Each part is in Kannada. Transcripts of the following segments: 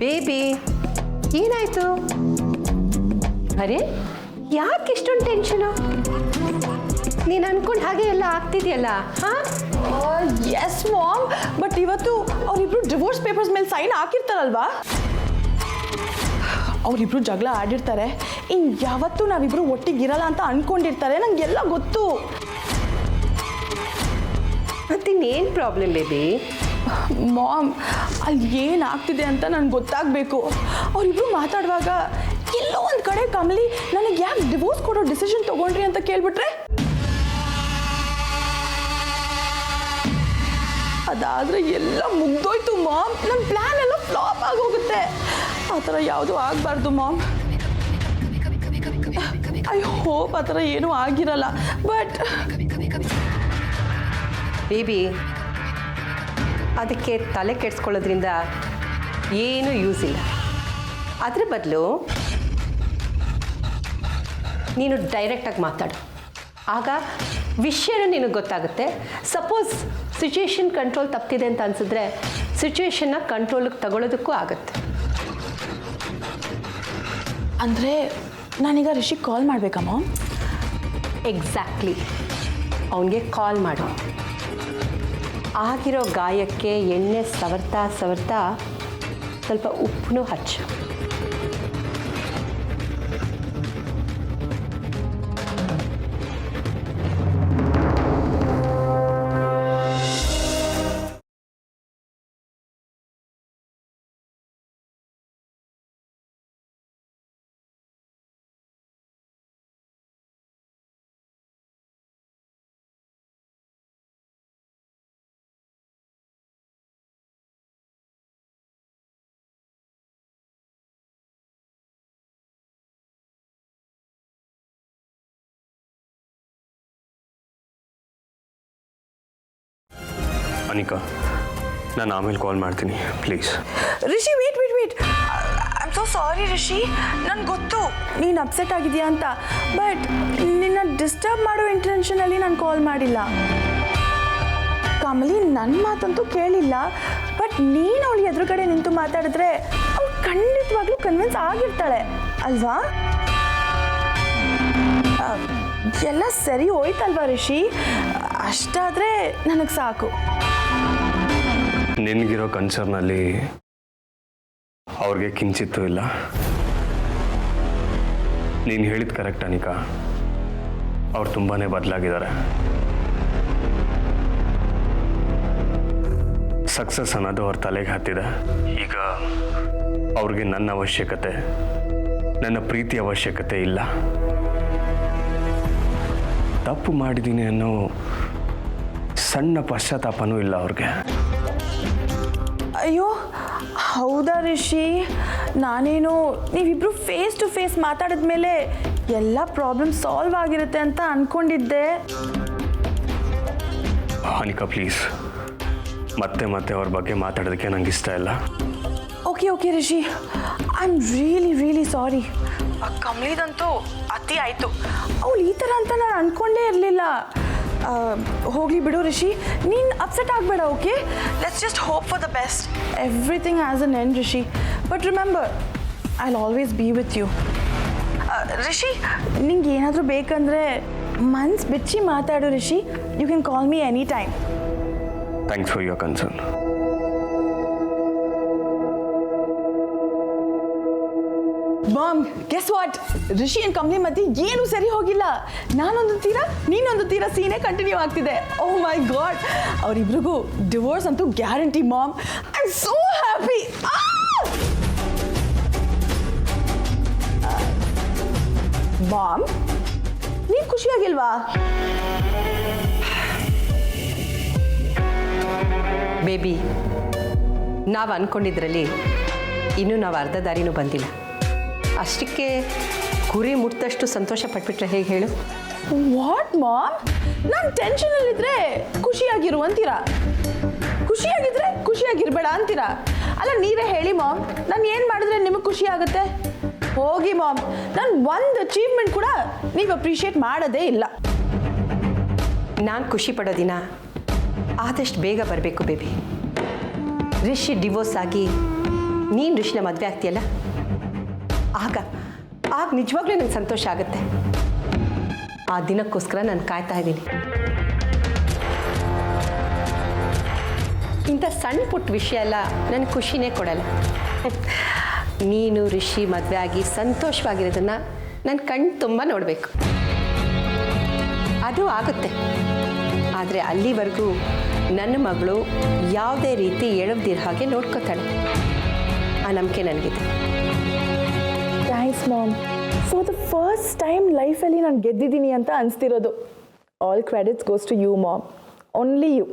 ಬೇಬಿ ಏನಾಯ್ತು? ಅರೆ ಯಾಕೆ ಇಷ್ಟೊಂದು ಟೆನ್ಷನು? ನೀನು ಅನ್ಕೊಂಡು ಹಾಗೆ ಎಲ್ಲ ಆಗ್ತಿದೆಯಲ್ಲ? ಎಸ್ ಮಾಮ್, ಬಟ್ ಇವತ್ತು ಅವರಿಬ್ರು ಡಿವೋರ್ಸ್ ಪೇಪರ್ಸ್ ಮೇಲೆ ಸೈನ್ ಹಾಕಿರ್ತಾರಲ್ವಾ? ಅವರಿಬ್ರು ಜಗಳ ಆಡಿರ್ತಾರೆ. ಇನ್ನು ಯಾವತ್ತೂ ನಾವಿಬ್ರು ಒಟ್ಟಿಗಿರಲ್ಲ ಅಂತ ಅನ್ಕೊಂಡಿರ್ತಾರೆ. ನಂಗೆಲ್ಲ ಗೊತ್ತು. ಮತ್ತಿನ್ನೇನು ಪ್ರಾಬ್ಲಮ್ ಬೇಬಿ? ಮಾಮ್, ಅಲ್ಲಿ ಏನಾಗ್ತಿದೆ ಅಂತ ನನಗೆ ಗೊತ್ತಾಗಬೇಕು. ಅವರಿಬ್ರು ಮಾತಾಡುವಾಗ ಎಲ್ಲೋ ಒಂದು ಕಡೆ ಕಮಲಿ ನನಗೆ ಯಾಕೆ ಡಿವೋರ್ಸ್ ಕೊಡೋ ಡಿಸಿಷನ್ ತೊಗೊಂಡ್ರಿ ಅಂತ ಕೇಳ್ಬಿಟ್ರೆ ಅದಾದರೆ ಎಲ್ಲ ಮುಗ್ದೋಯ್ತು ಮಾಮ್. ನನ್ನ ಪ್ಲ್ಯಾನ್ ಎಲ್ಲ ಫ್ಲಾಪ್ ಆಗೋಗುತ್ತೆ. ಆ ಥರ ಯಾವುದೂ ಆಗಬಾರ್ದು ಮಾಮ್. ಐ ಹೋಪ್ ಆ ಥರ ಏನೂ ಆಗಿರಲ್ಲ. ಬಟ್ ಬೇಬಿ, ಅದಕ್ಕೆ ತಲೆ ಕೆಡಿಸ್ಕೊಳ್ಳೋದ್ರಿಂದ ಏನೂ ಯೂಸ್ ಇಲ್ಲ. ಅದ್ರ ಬದಲು ನೀನು ಡೈರೆಕ್ಟಾಗಿ ಮಾತಾಡು. ಆಗ ವಿಷಯನೂ ನಿನಗೆ ಗೊತ್ತಾಗುತ್ತೆ. ಸಪೋಸ್ ಸಿಚುವೇಶನ್ ಕಂಟ್ರೋಲ್ ತಪ್ಪಿದೆ ಅಂತ ಅನಿಸಿದ್ರೆ ಸಿಚುವೇಶನ್ನ ಕಂಟ್ರೋಲಿಗೆ ತಗೊಳ್ಳೋದಕ್ಕೂ ಆಗುತ್ತೆ. ಅಂದರೆ ನಾನೀಗ ರಿಷಿಗೆ ಕಾಲ್ ಮಾಡಬೇಕಾ ಮಾಮ್? ಎಕ್ಸಾಕ್ಟ್ಲಿ, ಅವನಿಗೆ ಕಾಲ್ ಮಾಡು. ಆಗಿರೋ ಗಾಯಕ್ಕೆ ಎಣ್ಣೆ ಸವರ್ತಾ ಸ್ವಲ್ಪ ಉಪ್ಪನ್ನು ಹಚ್ಚು. ಅನಿಕಾ, ನಾನು ಆಮೇಲೆ ಕಾಲ್ ಮಾಡ್ತೀನಿ please. Rishi wait I am so sorry Rishi. ನನಗೆ ಗೊತ್ತು ನೀನು ಅಪ್ಸೆಟ್ ಆಗಿದೆಯಾ ಅಂತ. ಬಟ್ ನಿನ್ನ ಡಿಸ್ಟರ್ಬ್ ಮಾಡೋ ಇಂಟೆನ್ಷನಲ್ಲಿ ನಾನು ಕಾಲ್ ಮಾಡಿಲ್ಲ. ಕಮಲಿ ನನ್ನ ಮಾತಂತೂ ಕೇಳಿಲ್ಲ. ಬಟ್ ನೀನು ಅವಳು ಎದುರುಗಡೆ ನಿಂತು ಮಾತಾಡಿದ್ರೆ ಅವಳು ಖಂಡಿತವಾಗ್ಲೂ ಕನ್ವಿನ್ಸ್ ಆಗಿರ್ತಾಳೆ ಅಲ್ವಾ? ಎಲ್ಲ ಸರಿ ಹೋಯ್ತಲ್ವಾ ರಿಷಿ? ಅಷ್ಟಾದರೆ ನನಗೆ ಸಾಕು. ನಿನಗಿರೋ ಕನ್ಸರ್ನಲ್ಲಿ ಅವ್ರಿಗೆ ಕಿಂಚಿತ್ತೂ ಇಲ್ಲ. ನೀನು ಹೇಳಿದ ಕರೆಕ್ಟ್ ಅನಿಕಾ, ಅವ್ರು ತುಂಬಾ ಬದಲಾಗಿದ್ದಾರೆ. ಸಕ್ಸಸ್ ಅನ್ನೋದು ಅವ್ರ ತಲೆಗೆ ಹತ್ತಿದೆ. ಈಗ ಅವ್ರಿಗೆ ನನ್ನ ಅವಶ್ಯಕತೆ, ನನ್ನ ಪ್ರೀತಿ ಅವಶ್ಯಕತೆ ಇಲ್ಲ. ತಪ್ಪು ಮಾಡಿದ್ದೀನಿ ಅನ್ನೋ ಸಣ್ಣ ಪಶ್ಚಾತ್ತಾಪನೂ ಇಲ್ಲ ಅವ್ರಿಗೆ. ಅಯ್ಯೋ ಹೌದಾ ರಿಷಿ? ನಾನೇನು ನೀವಿಬ್ರು ಫೇಸ್ ಟು ಫೇಸ್ ಮಾತಾಡಿದ ಮೇಲೆ ಎಲ್ಲ ಪ್ರಾಬ್ಲಮ್ ಸಾಲ್ವ್ ಆಗಿರುತ್ತೆ ಅಂತ ಅಂದ್ಕೊಂಡಿದ್ದೆ. ಅನಿಕಾ ಪ್ಲೀಸ್, ಮತ್ತೆ ಅವ್ರ ಬಗ್ಗೆ ಮಾತಾಡೋದಕ್ಕೆ ನಂಗೆ ಇಷ್ಟ ಇಲ್ಲ. Okay Rishi, I am really sorry. ಕಮಲಿದಂತೂ ಅತಿ ಆಯಿತು. ಅವಳು ಈ ಥರ ಅಂತ ನಾನು ಅಂದ್ಕೊಂಡೇ ಇರಲಿಲ್ಲ. ಹೋಗಲಿ ಬಿಡು ರಿಷಿ, ನೀನು ಅಪ್ಸೆಟ್ ಆಗಬೇಡ. Okay, let's just hope for the best. Everything has an end Rishi. But remember, I will always be with you. Rishi, ನಿಂಗೆ ಏನಾದರೂ ಬೇಕಂದರೆ ಮನ್ಸು ಬಿಚ್ಚಿ ಮಾತಾಡು Rishi. You can call me any time. Thanks for your concern. Mom, guess what? Rishi and Kamali ಮಧ್ಯೆ ಏನೂ ಸರಿ ಹೋಗಿಲ್ಲ. ನಾನೊಂದು ತೀರ ನೀನೊಂದು ತೀರ ಸೀನೇ ಕಂಟಿನ್ಯೂ ಆಗ್ತಿದೆ. ಓ ಮೈ ಗಾಡ್, ಅವರಿಬ್ರಿಗೂ ಡಿವೋರ್ಸ್ ಅಂತೂ guarantee mom. I am so happy. Mom, ನೀನು ಖುಷಿಯಾಗಿಲ್ವಾ? ಬೇಬಿ, ನಾವು ಅಂದ್ಕೊಂಡಿದ್ರಲ್ಲಿ ಇನ್ನೂ ನಾವು ಅರ್ಧ ದಾರಿನೂ ಬಂದಿಲ್ಲ. ಅಷ್ಟಕ್ಕೆ ಗುರಿ ಮುಟ್ಟಿದಷ್ಟು ಸಂತೋಷ ಪಟ್ಬಿಟ್ರೆ ಹೇಗೆ ಹೇಳು? What mom? ನಾನು ಟೆನ್ಷನಲ್ಲಿದ್ದರೆ ಖುಷಿಯಾಗಿರು ಅಂತೀರಾ, ಖುಷಿಯಾಗಿದ್ದರೆ ಖುಷಿಯಾಗಿರ್ಬೇಡ ಅಂತೀರಾ? ಅಲ್ಲ ನೀವೇ ಹೇಳಿ ಮಾಮ್, ನಾನು ಏನು ಮಾಡಿದ್ರೆ ನಿಮಗೆ ಖುಷಿ ಆಗುತ್ತೆ? ಹೋಗಿ ಮಾಮ್, ನಾನು ಒಂದು ಅಚೀವ್ಮೆಂಟ್ ಕೂಡ ನೀವು ಅಪ್ರಿಷಿಯೇಟ್ ಮಾಡೋದೇ ಇಲ್ಲ. ನಾನು ಖುಷಿ ಪಡೋ ದಿನ ಆದಷ್ಟು ಬೇಗ ಬರಬೇಕು ಬೇಬಿ. ರಿಷಿ ಡಿವೋರ್ಸ್ ಆಗಿ ನೀನು ರಿಷಿನ ಮದುವೆ ಆಗ್ತೀಯಲ್ಲ, ಆಗ ನಿಜವಾಗ್ಲೂ ನಂಗೆ ಸಂತೋಷ ಆಗುತ್ತೆ. ಆ ದಿನಕ್ಕೋಸ್ಕರ ನಾನು ಕಾಯ್ತಾ ಇದ್ದೀನಿ. ಇಂಥ ಸಣ್ಣ ಪುಟ್ಟ ವಿಷಯ ಎಲ್ಲ ನನಗೆ ಖುಷಿನೇ ಕೊಡಲ್ಲ. ನೀನು ರಿಷಿ ಮದುವೆ ಆಗಿ ಸಂತೋಷವಾಗಿರೋದನ್ನು ನನ್ನ ಕಣ್ಣು ತುಂಬ ನೋಡಬೇಕು. ಅದು ಆಗುತ್ತೆ, ಆದರೆ ಅಲ್ಲಿವರೆಗೂ ನನ್ನ ಮಗಳು ಯಾವುದೇ ರೀತಿ ಎಳವ್ದಿರೋ ಹಾಗೆ ನೋಡ್ಕೋತಾಳೆ. ಆ ನಂಬಿಕೆ ನನಗಿದೆ. Thanks mom. For the first time ಲೈಫಲ್ಲಿ ನಾನು ಗೆದ್ದಿದ್ದೀನಿ ಅಂತ ಅನಿಸ್ತಿರೋದು. All credits goes to you mom, only you.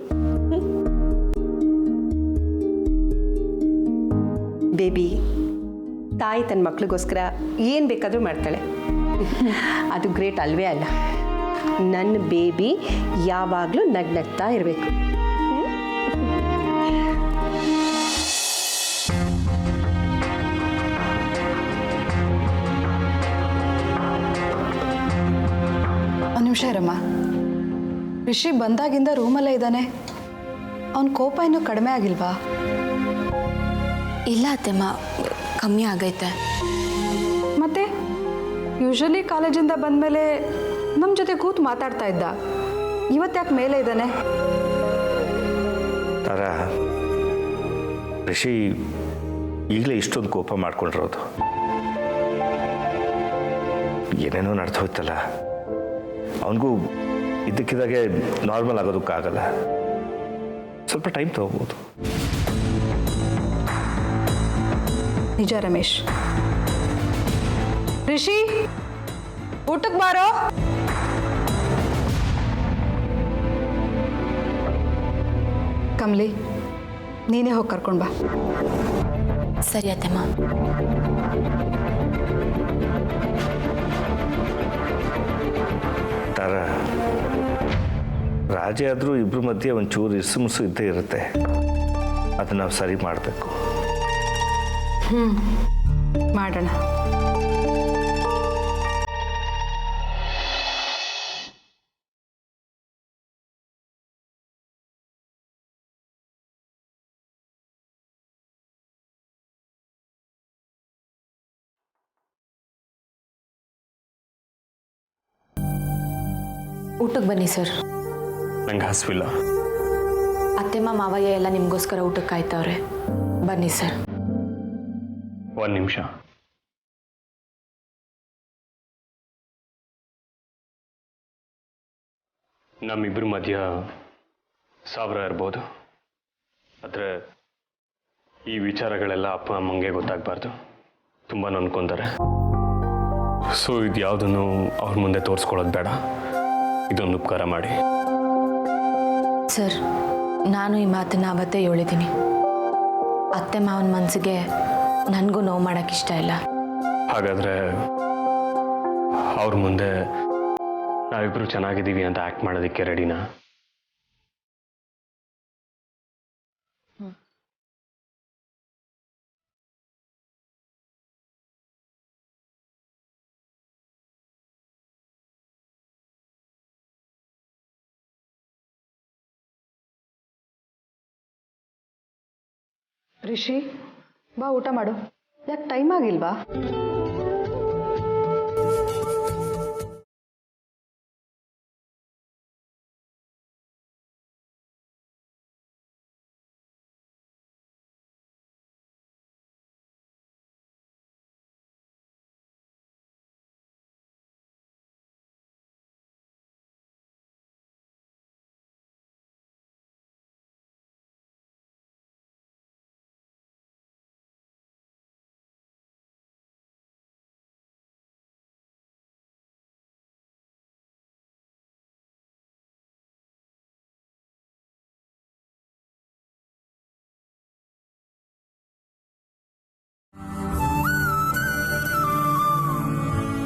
Baby, ತಾಯಿ ತನ್ನ ಮಕ್ಳಿಗೋಸ್ಕರ ಏನು ಬೇಕಾದರೂ ಮಾಡ್ತಾಳೆ. ಅದು ಗ್ರೇಟ್ ಅಲ್ವೇ ಅಲ್ಲ? ನನ್ನ ಬೇಬಿ ಯಾವಾಗಲೂ ನಗ್ನಗ್ತಾ ಇರಬೇಕು. ಒಂದು ನಿಮಿಷ ಇರಮ್ಮ. ರಿಷಿ ಬಂದಾಗಿಂದ ರೂಮಲ್ಲೇ ಇದ್ದಾನೆ. ಅವನ ಕೋಪ ಇನ್ನೂ ಕಡಿಮೆ ಆಗಿಲ್ವಾ? ಇಲ್ಲ ಅತ್ತೆಮ್ಮ, ಕಮ್ಮಿ ಆಗೈತೆ. ಮತ್ತೆ ಯೂಶಲಿ ಕಾಲೇಜಿಂದ ಬಂದಮೇಲೆ ನಮ್ಮ ಜೊತೆ ಕೂತು ಮಾತಾಡ್ತಾ ಇದ್ದ. ಇವತ್ತು ಯಾಕೆ ಮೇಲೆ ಇದ್ದಾನೆ? ತಾರಾ, ರಿಷಿ ಈಗಲೇ ಇಷ್ಟೊಂದು ಕೋಪ ಮಾಡ್ಕೊಂಡಿರೋದು. ಏನೇನೋ ನಡೆದು ಹೋಯ್ತಲ್ಲ, ಅವನಿಗೂ ಇದ್ದಕ್ಕಿದ್ದಾಗೆ ನಾರ್ಮಲ್ ಆಗೋದಕ್ಕಾಗಲ್ಲ. ಸ್ವಲ್ಪ ಟೈಮ್ ತಗೋಬೋದು. ನಿಜ ರಮೇಶ್. ರಿಷಿ, ಊಟಕ್ಕೆ ಬಾರೋ. ಕಮಲಿ, ನೀನೇ ಹೋಗಿ ಕರ್ಕೊಂಡು ಬಾ. ಸರಿ ಅತ್ತೆಮ್ಮ. ತಾರಾ, ರಾಜೆ ಆದರೂ ಇಬ್ಬರ ಮಧ್ಯೆ ಒಂಚೂರು ಇಸುಮುಸು ಇದ್ದೇ ಇರುತ್ತೆ. ಅದನ್ನ ನಾವು ಸರಿ ಮಾಡಬೇಕು. ಮಾಡೋಣ. ಊಟಕ್ಕೆ ಬನ್ನಿ ಸರ್. ನಂಗೆ ಹಸಿವಿಲ್ಲ. ಅತ್ತೆಮ್ಮ ಮಾವಯ್ಯ ಎಲ್ಲ ನಿಮಗೋಸ್ಕರ ಊಟಕ್ಕೆ ಕಾಯ್ತವ್ರೆ. ಬನ್ನಿ ಸರ್. ಒಂದು ನಿಮಿಷ. ನಮ್ಮಿಬ್ಬರ ಮಧ್ಯ ಸಾವಿರ ಇರ್ಬೋದು, ಆದರೆ ಈ ವಿಚಾರಗಳೆಲ್ಲ ಅಪ್ಪ ಅಮ್ಮಂಗೆ ಗೊತ್ತಾಗಬಾರ್ದು. ತುಂಬ ನೊಂದ್ಕೊಂತಾರೆ. ಸೊ ಇದು ಯಾವುದನ್ನು ಅವ್ರ ಮುಂದೆ ತೋರಿಸ್ಕೊಳ್ಳೋದು ಬೇಡ. ಇದೊಂದು ಉಪಕಾರ ಮಾಡಿ. ಸರ್, ನಾನು ಈ ಮಾತನ್ನ ಅವತ್ತೇ ಹೇಳಿದ್ದೀನಿ. ಅತ್ತೆ ಮಾವನ ಮನಸ್ಸಿಗೆ ನನಗೂ ನೋವು ಮಾಡೋಕ್ಕೆ ಇಷ್ಟ ಇಲ್ಲ. ಹಾಗಾದರೆ ಅವ್ರ ಮುಂದೆ ನಾವಿಬ್ಬರು ಚೆನ್ನಾಗಿದ್ದೀವಿ ಅಂತ ಆ್ಯಕ್ಟ್ ಮಾಡೋದಕ್ಕೆ ರೆಡಿನಾ? ರಿಷಿ, ಬಾ ಊಟ ಮಾಡು. ಯಾಕೆ ಟೈಮ್ ಆಗಿಲ್ವಾ?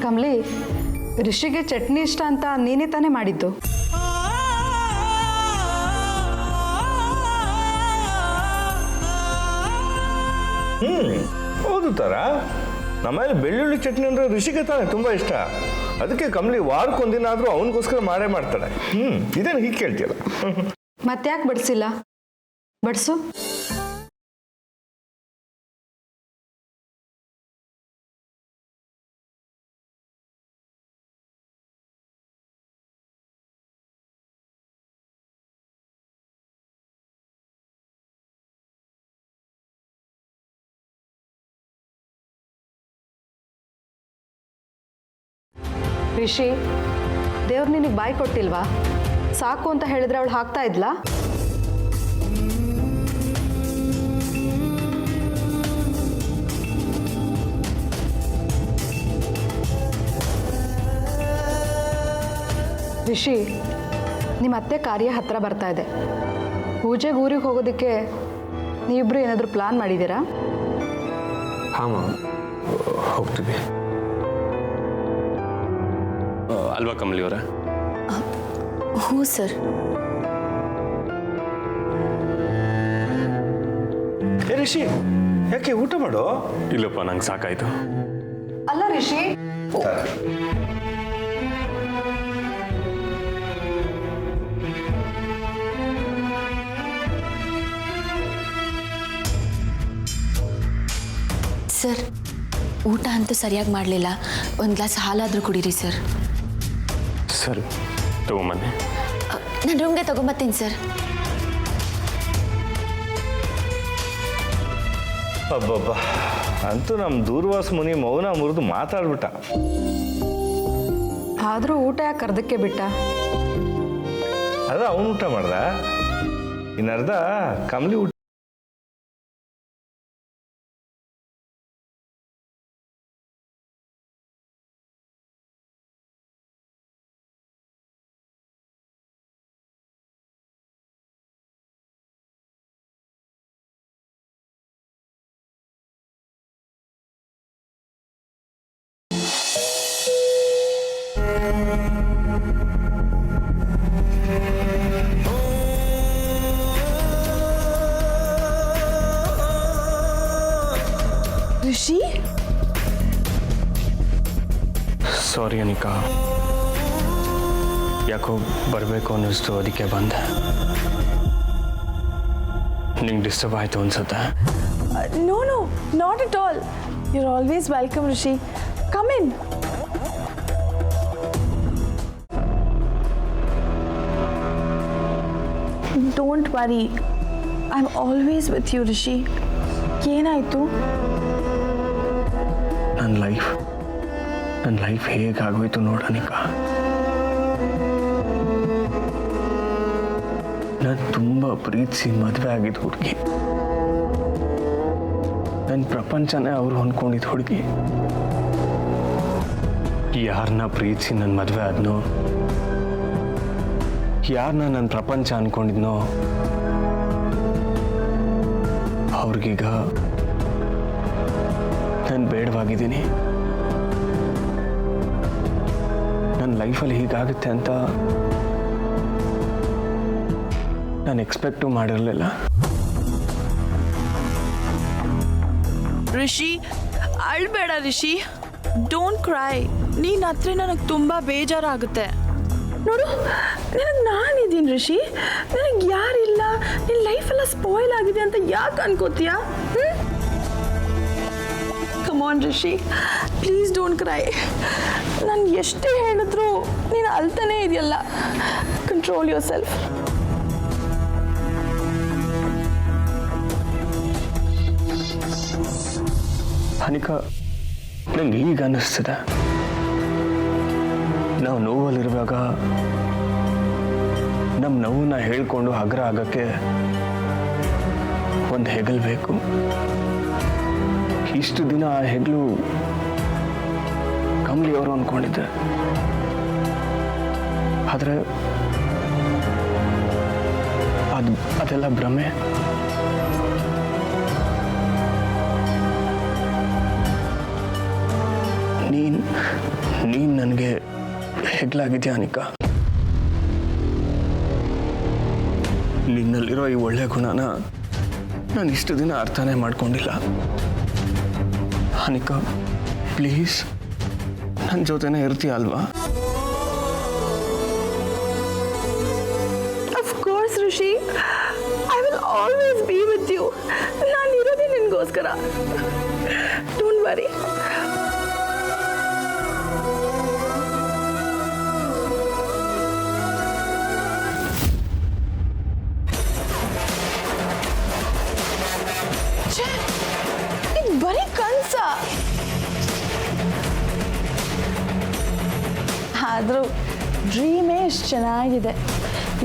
ಕಮಲಿ, ರಿಷಿಗೆ ಚಟ್ನಿ ಇಷ್ಟ ಅಂತ ನೀನೇ ತಾನೇ ಮಾಡಿದ್ದು. ಹೌದು ತಾರಾ, ನಮ್ಮಲ್ಲಿ ಬೆಳ್ಳುಳ್ಳಿ ಚಟ್ನಿ ಅಂದರೆ ಋಷಿಗೆ ತಾನೆ ತುಂಬ ಇಷ್ಟ. ಅದಕ್ಕೆ ಕಮಲಿ ವಾರಕ್ಕೊಂದಿನ ಆದರೂ ಅವನಿಗೋಸ್ಕರ ಮಾಡೇ ಮಾಡ್ತಾಳೆ. ಇದೇನು ಹೀಗೆ ಕೇಳ್ತೀಯಲ್ಲ? ಮತ್ತ್ಯಾಕೆ ಬಡಿಸಿಲ್ಲ? ಬಡಿಸು. ರಿಷಿ, ದೇವ್ರು ನಿನಗೆ ಬಾಯಿ ಕೊಟ್ಟಿಲ್ವಾ? ಸಾಕು ಅಂತ ಹೇಳಿದ್ರೆ ಅವಳು ಹಾಕ್ತಾ ಇದ್ಲಾ? ರಿಷಿ, ನಿಮ್ಮ ಅತ್ತೆ ಕಾರ್ಯ ಹತ್ರ ಬರ್ತಾ ಇದೆ. ಪೂಜೆಗೆ ಊರಿಗೆ ಹೋಗೋದಕ್ಕೆ ನೀವಿಬ್ರು ಏನಾದರೂ ಪ್ಲಾನ್ ಮಾಡಿದ್ದೀರಾ? ಹಾಂ ಹೋಗ್ತೀವಿ ಅಲ್ವಾ ಕಮಲಿ ಅವರೇ? ಹ್ಞೂ ಸರ್. ಏ ರಿಷಿ, ಯಾಕೆ ಊಟ ಮಾಡೋ? ಇಲ್ಲಪ್ಪ, ನಂಗೆ ಸಾಕಾಯ್ತು. ಅಲ್ಲ ರಿಷಿ, ಸರ್, ಊಟ ಅಂತೂ ಸರಿಯಾಗಿ ಮಾಡಲಿಲ್ಲ. ಒಂದು ಗ್ಲಾಸ್ ಹಾಲಾದರೂ ಕುಡೀರಿ ಸರ್. ಸರಿ, ತಗೊಂಬನ್ನಿ. ನಾನು ರೂಮ್ಗೆ ತಗೊಂಬತ್ತೀನಿ ಸರ್. ಅಬ್ಬಬ್ಬ, ಅಂತೂ ನಮ್ಮ ದೂರ್ವಾಸ ಮುನಿ ಮೌನ ಮುರಿದು ಮಾತಾಡ್ಬಿಟ್ಟ. ಆದರೂ ಊಟ ಯಾಕೆ ಅರ್ಧಕ್ಕೆ ಬಿಟ್ಟ? ಅದ ಅವನು ಊಟ ಮಾಡ್ದ, ಇನ್ನರ್ಧ ಕಮಲಿ ಊಟ. ಋಷಿ, ಸಾರಿ ಅನಿಕಾ, ಯಾಕೋ ಬರಬೇಕು ಅನ್ನಿಸ್ತು, ಅದಕ್ಕೆ ಬಂದೆ. ನಿಂಗೆ ಡಿಸ್ಟರ್ಬ್ ಆಯಿತು ಅನ್ಸುತ್ತೆ? No no, not at all. You are always welcome Rishi. Come in. Don't worry, I am always with you Rishi. ಏನಾಯಿತು? ನನ್ನ ಲೈಫ್ ಹೇಗಾಗೋಯ್ತು ನೋಡನಿಕ. ನಾನು ತುಂಬ ಪ್ರೀತಿಸಿ ಮದುವೆ ಆಗಿದ್ದು ಹುಡುಗಿ. ನನ್ನ ಪ್ರಪಂಚನೇ ಅವರು ಅಂದ್ಕೊಂಡಿದ್ದು ಹುಡುಗಿ. ಯಾರನ್ನ ಪ್ರೀತಿಸಿ ನನ್ನ ಮದುವೆ ಆದ್ನೋ, ಯಾರನ್ನ ನನ್ನ ಪ್ರಪಂಚ ಅಂದ್ಕೊಂಡಿದ್ನೋ, ಅವ್ರಿಗೀಗ ನಾನು ಬೇಡವಾಗಿದ್ದೀನಿ. ನನ್ನ ಲೈಫಲ್ಲಿ ಹೀಗಾಗುತ್ತೆ ಅಂತ ನಾನು ಎಕ್ಸ್ಪೆಕ್ಟು ಮಾಡಿರಲಿಲ್ಲ. ರಿಷಿ, ಅಳ್ಬೇಡ ರಿಷಿ. Don't CRY. ನೀನು ಹತ್ರ ನನಗೆ ತುಂಬ ಬೇಜಾರಾಗುತ್ತೆ. ನೋಡು, ನನಗೆ ನಾನಿದ್ದೀನಿ ರಿಷಿ. ನನಗೆ ಯಾರಿಲ್ಲ. ನಿನ್ನ ಲೈಫೆಲ್ಲ ಸ್ಪಾಯ್ಲ್ ಆಗಿದೆ ಅಂತ ಯಾಕೆ ಅನ್ಕೋತೀಯಾ? Come on Rishi, please don't cry. ನಾನು ಎಷ್ಟೇ ಹೇಳಿದ್ರು ನೀನು ಅಳ್ತಾನೇ ಇದೆಯಲ್ಲ. Control your self. ಅನಿಕಾ, ನಂಗೆ ಈಗ ಅನ್ನಿಸ್ತದೆ, ನಾವು ನೋವಲ್ಲಿರುವಾಗ ನಮ್ಮ ನೋವನ್ನ ಹೇಳ್ಕೊಂಡು ಹಗುರ ಆಗಕ್ಕೆ ಒಂದು ಹೆಗಲು ಬೇಕು. ಇಷ್ಟು ದಿನ ಆ ಹೆಗಲು ಕಮಲಿ ಅವರು ಅಂದ್ಕೊಂಡಿದ್ದೆ. ಆದರೆ ಅದೆಲ್ಲ ಭ್ರಮೆ. ನೀನ್ ನನಗೆ ಹೆಗ್ಲಾಗಿದ್ಯಾ ಅನಿಕಾ. ನಿನ್ನಲ್ಲಿರೋ ಈ ಒಳ್ಳೆ ಗುಣನ ನಾನು ಇಷ್ಟು ದಿನ ಅರ್ಥನೇ ಮಾಡ್ಕೊಂಡಿಲ್ಲ. ಅನಿಕಾ, ಪ್ಲೀಸ್ ನನ್ನ ಜೊತೆನೇ ಇರ್ತೀಯ ಅಲ್ವಾ? Of course Rishi, I will always be with you. ನಾನು ಇರೋದೇ ನಿನಗೋಸ್ಕರ. Don't worry. ಇದು ಬರೀ ಕನಸ. ಆದರೂ ಡ್ರೀಮೇ ಇಷ್ಟು ಚೆನ್ನಾಗಿದೆ.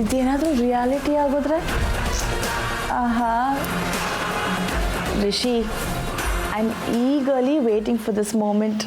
ಇದೇನಾದರೂ ರಿಯಾಲಿಟಿ ಆಗೋದ್ರೆ ಆಹಾ. Rishi, I am eagerly waiting for this moment.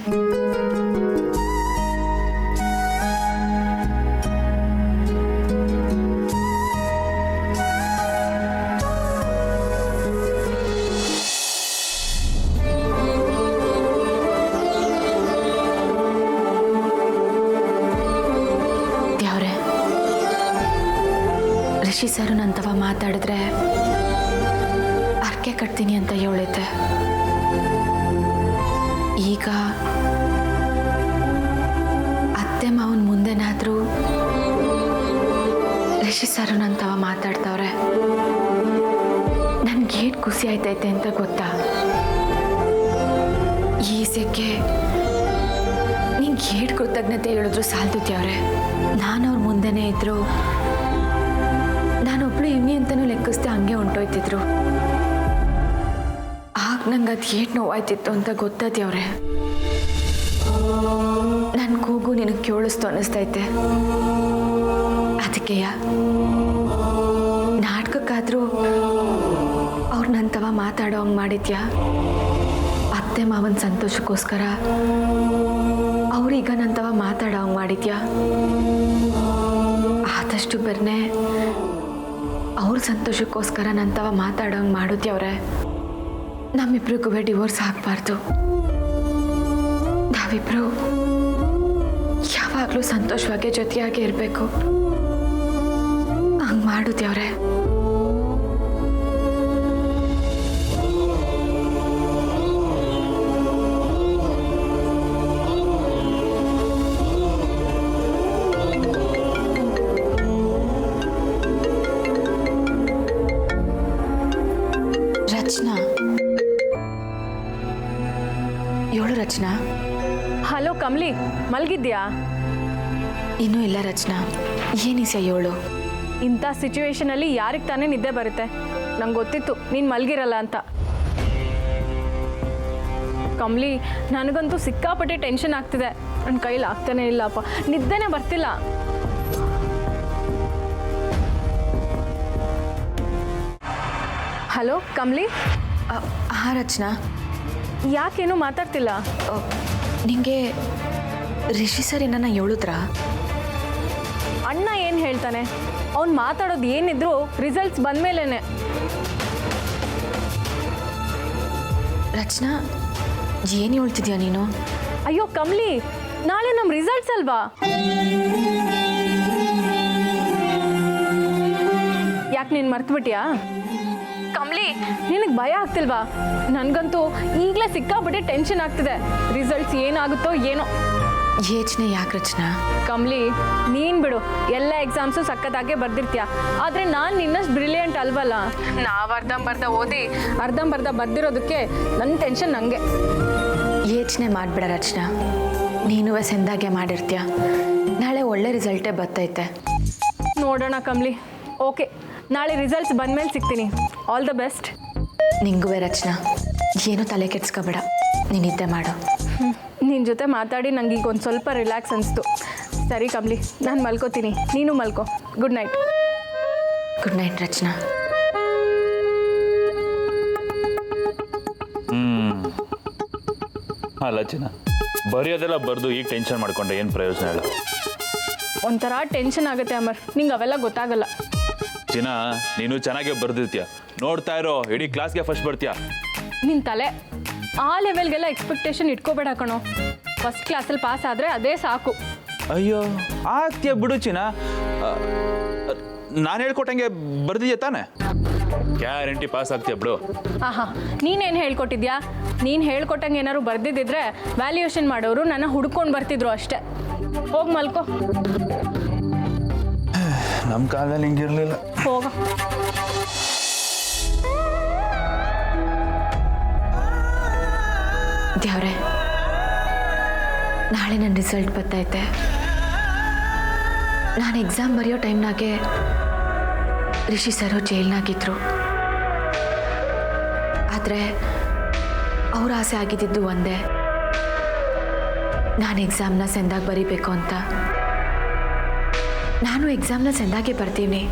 Rishi sir ನಂತವ ಮಾತಾಡಿದ್ರೆ ಅರ್ಕೆ ಕಟ್ತೀನಿ ಅಂತ ಹೇಳಿದ್ದೆ. ಈಗ ಅತ್ತೆ ಮಾವನ ಮುಂದೆನಾದರೂ ರಿಷಿ ಸರ್ ನಂತವ ಮಾತಾಡ್ತವ್ರೆ. ನನ್ಗೇನು ಖುಷಿ ಆಯ್ತೈತೆ ಅಂತ ಗೊತ್ತಾ? ಈ ಸೆಕ್ಕೆ ನಿಂಗೆ ಏಟ್ ಕೃತಜ್ಞತೆ ಹೇಳಿದ್ರು ಸಾಲ್ದುತ್ಯಾವ್ರೆ. ನಾನು ಅವ್ರ ಮುಂದೆನೇ ಇದ್ರು ನಾನೊಬ್ಳು ಎಮ್ಮೆ ಅಂತಲೂ ಲೆಕ್ಕಿಸ್ದೆ ಹಂಗೆ ಹೊಂಟೋಯ್ತಿದ್ರು. ಆಗ ನಂಗೆ ಅದು ಏನು ನೋವಾಯ್ತಿತ್ತು ಅಂತ ಗೊತ್ತಾದ್ಯವ್ರೆ. ನನ್ನ ಕೂಗು ನಿನಗೆ ಕೇಳಿಸ್ತು ಅನ್ನಿಸ್ತೈತೆ. ಅದಕ್ಕೆಯ ನಾಟಕಕ್ಕಾದರೂ ಅವ್ರು ನಂತವ ಮಾತಾಡೋ ಹಂಗೆ ಮಾಡಿದ್ಯಾ? ಅತ್ತೆ ಮಾವನ ಸಂತೋಷಕ್ಕೋಸ್ಕರ ಅವ್ರೀಗ ನಂತವ ಮಾತಾಡೋ ಹಂಗೆ ಮಾಡಿದ್ಯಾ? ಆದಷ್ಟು ಬರ್ನೆ ಅವ್ರ ಸಂತೋಷಕ್ಕೋಸ್ಕರ ನಂತವ ಮಾತಾಡೋಂಗೆ ಮಾಡುತ್ತವ್ರೆ. ನಮ್ಮಿಬ್ರಿಗೂ ಡಿವೋರ್ಸ್ ಆಗಬಾರ್ದು. ನಾವಿಬ್ರು ಯಾವಾಗಲೂ ಸಂತೋಷವಾಗಿ ಜೊತೆಯಾಗಿ ಇರಬೇಕು. ಹಂಗೆ ಮಾಡುತ್ತವ್ರೆ. ರಚನಾ, ಏಳು ರಚನಾ. ಹಲೋ ಕಮಲಿ, ಮಲಗಿದ್ಯಾ? ಇನ್ನೂ ಇಲ್ಲ ರಚನಾ. ಏನಿಸ ಏಳು? ಇಂಥ ಸಿಚುವೇಶನಲ್ಲಿ ಯಾರಿಗೆ ತಾನೇ ನಿದ್ದೆ ಬರುತ್ತೆ? ನಂಗೆ ಗೊತ್ತಿತ್ತು ನೀನು ಮಲಗಿರಲ್ಲ ಅಂತ. ಕಮಲಿ, ನನಗಂತೂ ಸಿಕ್ಕಾಪಟ್ಟೆ ಟೆನ್ಷನ್ ಆಗ್ತಿದೆ. ನನ್ನ ಕೈಲಿ ಆಗ್ತಾನೆ ಇಲ್ಲಪ್ಪ, ನಿದ್ದೆನೇ ಬರ್ತಿಲ್ಲ. ಹಲೋ ಕಮಲಿ. ಹಾಂ ರಚನಾ. ಯಾಕೇನು ಮಾತಾಡ್ತಿಲ್ಲ? ನಿಂಗೆ ರಿಷಿ ಸರ್ ಏನನ್ನ ಹೇಳಿದ್ರಾ? ಅಣ್ಣ ಏನು ಹೇಳ್ತಾನೆ? ಅವ್ನು ಮಾತಾಡೋದು ಏನಿದ್ರು ರಿಸಲ್ಟ್ಸ್ ಬಂದಮೇಲೆ. ರಚನಾ, ಏನು ಹೇಳ್ತಿದ್ಯಾ ನೀನು? ಅಯ್ಯೋ ಕಮಲಿ, ನಾಳೆ ನಮ್ಮ ರಿಸಲ್ಟ್ಸ್ ಅಲ್ವಾ? ಯಾಕೆ ನೀನು ಮರ್ತುಬಿಟ್ಯಾ? ಕಮಲಿ, ನಿನಗೆ ಭಯ ಆಗ್ತಿಲ್ವಾ? ನನಗಂತೂ ಈಗಲೇ ಸಿಕ್ಕಾಬಿಟ್ಟೆ ಟೆನ್ಷನ್ ಆಗ್ತಿದೆ. ರಿಸಲ್ಟ್ಸ್ ಏನಾಗುತ್ತೋ ಏನೋ. ಯೋಚನೆ ಯಾಕೆ ರಚನಾ? ಕಮಲಿ, ನೀನು ಬಿಡು, ಎಲ್ಲ ಎಕ್ಸಾಮ್ಸು ಸಕ್ಕತ್ತಾಗೆ ಬರ್ದಿರ್ತೀಯ. ಆದರೆ ನಾನು ನಿನ್ನಷ್ಟು ಬ್ರಿಲಿಯಂಟ್ ಅಲ್ವಲ್ಲ. ನಾವು ಅರ್ಧಂಬರ್ಧ ಓದಿ ಅರ್ಧಂಬರ್ಧ ಬರ್ದಿರೋದಕ್ಕೆ ನನ್ನ ಟೆನ್ಷನ್ ನನಗೆ. ಯೋಚನೆ ಮಾಡಿಬಿಡ ರಚನಾ. ನೀನು ಸೆಂದಾಗೆ ಮಾಡಿರ್ತೀಯ. ನಾಳೆ ಒಳ್ಳೆ ರಿಸಲ್ಟೇ ಬರ್ತೈತೆ. ನೋಡೋಣ ಕಮಲಿ. ಓಕೆ, ನಾಳೆ ರಿಸಲ್ಟ್ಸ್ ಬಂದಮೇಲೆ ಸಿಗ್ತೀನಿ. All the best. ನಿಂಗೂ ರಚನಾ, ಏನೂ ತಲೆ ಕೆಡ್ಸ್ಕೊಬೇಡ. ನೀನು ನಿದ್ದೆ ಮಾಡು. ನಿನ್ನ ಜೊತೆ ಮಾತಾಡಿ ನಂಗೆ ಈಗ ಒಂದು ಸ್ವಲ್ಪ ರಿಲ್ಯಾಕ್ಸ್ ಅನಿಸ್ತು. ಸರಿ ಕಮಲಿ, ನಾನು ಮಲ್ಕೋತೀನಿ, ನೀನು ಮಲ್ಕೋ. Good night. ಗುಡ್ ನೈಟ್ ರಚನಾ. ಅಲ್ಲ ಚಿನ್ನ, ಬರೆಯೋದೆಲ್ಲ ಬರೆದು ಈಗ ಟೆನ್ಷನ್ ಮಾಡ್ಕೊಂಡೆ ಏನು ಪ್ರಯೋಜನ ಇಲ್ಲ. ಒಂಥರ ಟೆನ್ಷನ್ ಆಗುತ್ತೆ ಅಮರ್, ನಿಂಗೆ ಅವೆಲ್ಲ ಗೊತ್ತಾಗಲ್ಲ. ಚಿನ್ನ, ನೀನು ಚೆನ್ನಾಗೇ ಬರ್ದಿರ್ತೀಯ. ನೋಡ್ತಾ ಇರೋ, ಇಡೀ ಕ್ಲಾಸ್ಗೆ ಫಸ್ಟ್ ಬರ್ತೀಯ. ನಿನ್ನ ತಲೆ ಆ ಲೆವೆಲ್ಗೆಲ್ಲ ಎಕ್ಸ್ಪೆಕ್ಟೇಷನ್ ಇಟ್ಕೋಬೇಡ ಕಣೋ. ಫಸ್ಟ್ ಕ್ಲಾಸಲ್ಲಿ ಪಾಸ್ ಆದರೆ ಅದೇ ಸಾಕು. ಅಯ್ಯೋ, ಆಗ್ತೀಯ ಬಿಡು ಚಿನ್ನ. ನಾನು ಹೇಳ್ಕೊಟ್ಟಂಗೆ ಬರ್ದಿದ್ಯಾ ತಾನೆ? ಗ್ಯಾರಂಟಿ ಪಾಸ್ ಆಗ್ತೀಯ ಬಿಡು. ಆಹಾ ನೀನೇನು ಹೇಳ್ಕೊಟ್ಟಿದ್ಯಾ? ನೀನು ಹೇಳ್ಕೊಟ್ಟಂಗೆ ಏನಾದ್ರು ಬರ್ದಿದ್ದಿದ್ರೆ ವ್ಯಾಲ್ಯೂಯೇಷನ್ ಮಾಡೋರು ನನ್ನ ಹುಡ್ಕೊಂಡು ಬರ್ತಿದ್ರು ಅಷ್ಟೇ. ಹೋಗಿ ಮಲ್ಕೋ. ನಮ್ಮ ಕಾಲದಲ್ಲಿ ಹಿಂಗಿರಲಿಲ್ಲ. ಹೋಗ. ದೇವ್ರೆ, ನಾಳೆ ನನ್ನ ರಿಸಲ್ಟ್ ಬರ್ತೈತೆ. ನಾನು ಎಕ್ಸಾಮ್ ಬರೆಯೋ ಟೈಮ್ನಾಗೆ ರಿಷಿ ಸರು ಜೈಲ್ನಾಗಿದ್ರು. ಆದರೆ ಅವ್ರ ಆಸೆ ಆಗಿದ್ದಿದ್ದು ಒಂದೇ, ನಾನು ಎಕ್ಸಾಮ್ನ ಸೆಂದಾಗಿ ಬರೀಬೇಕು ಅಂತ. ನಾನು ಎಕ್ಸಾಮ್ನ ಸೆಂದಾಗೆ ಬರ್ತೀನಿ.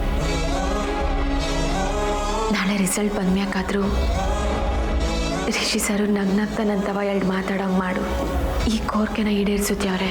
ನಾಳೆ ರಿಸಲ್ಟ್ ಬಂದ್ಮ್ಯಾಕಾದ್ರೂ ರಿಷಿ ಸರು ನಗ್ನಗ್ತಾ ನಂತವ ಎರಡು ಮಾತಾಡೋಂಗೆ ಮಾಡು. ಈ ಕೋರ್ಕೆನ ಈಡೇರಿಸುತ್ತವ್ರೆ.